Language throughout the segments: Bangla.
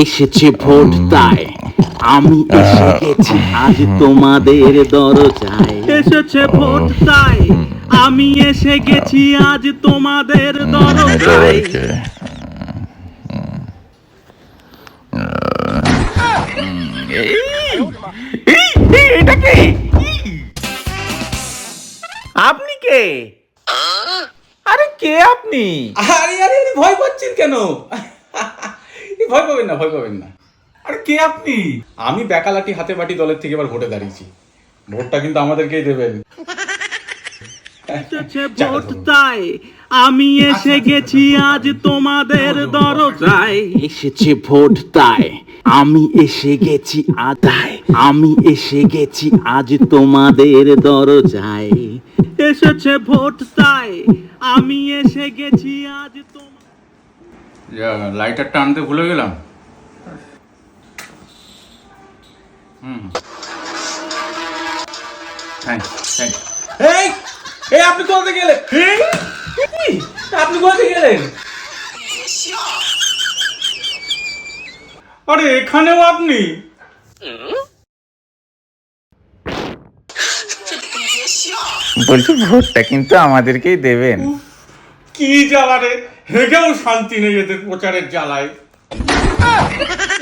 এসেছে ভোট তাই আমি এসে গেছি আজ তোমাদের দরজায়। এসেছে ভোট তাই আমি এসে গেছি আজ তোমাদের দরজায়। এটা কে? আপনি কে? আরে কে আপনি? আরে আরে আরে, ভয় পাচ্ছেন কেন? ভয় পাবেন না, ভয় পাবেন না। আরে কে আপনি? আমি বেকালাটি হাতে বাটি দলের থেকে এবার ভোটে দাঁড়িয়েছি। ভোটটা কিন্তু আমাদেরকেই দেবেন। এসেছে ভোট তাই আমি এসে গেছি আজ তোমাদের দরজায়। এসেছে ভোট তাই আমি এসে গেছি আদায়, আমি এসে গেছি আজ তোমাদের দরজায়। এসেছে ভোট তাই আমি এসে গেছি আজ লাইটারটা আনতে ভুলে গেলাম। এই এই আপনি কোথায় গেলেন? আপনি কোথায় গেলেন? আরে এখানেও আপনি? বলছি ভোটটা কিন্তু আমাদেরকেই দেবেন। কি জ্বালা রে, হেগেও শান্তি নেই এদের প্রচারের জ্বালায়।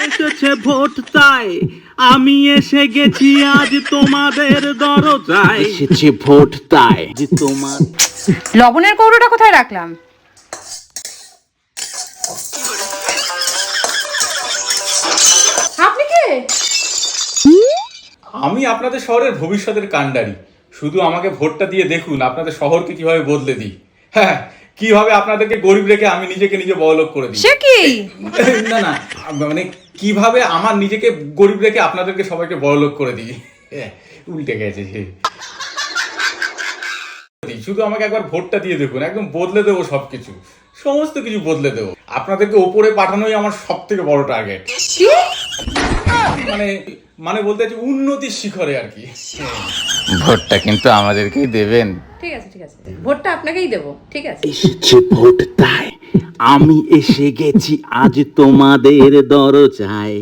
এসেছে ভোট তাই আমি এসে গেছি আজ তোমাদের দরজায়। এসেছে ভোট তাই যে তোমার লবণের কৌটোটা কোথায় রাখলাম? আপনি কে? আমি আপনাদের শহরের ভবিষ্যতের কাণ্ডারি। শুধু আমাকে ভোটটা দিয়ে দেখুন আপনাদের শহরকে কিভাবে বদলে দিই। হ্যাঁ, কিভাবে আপনাদেরকে গরিব রেখে আমি নিজেকে নিজে বড়লোক করে দিই। সে কি? না না, মানে কিভাবে আমার নিজেকে গরিব রেখে আপনাদেরকে সবাইকে বড়লোক করে দিই। উল্টে গেছে সে। শুধু আমাকে একবার ভোটটা দিয়ে দেখুন, একদম বদলে দেবো সবকিছু, সমস্ত কিছু বদলে দেবো। আপনাদেরকে ওপরে পাঠানোই আমার সব থেকে বড় টার্গেট। মানে মানে বলতে চাইছি উন্নতির শিখরে আর কি। ভোটটা কিন্তু আমাদেরকেই দেবেন। ঠিক আছে ঠিক আছে, ভোটটা আপনাকেই দেবো। ঠিক আছে। এসেছে ভোট তাই আমি এসে গেছি আজ তোমাদের দরজায়।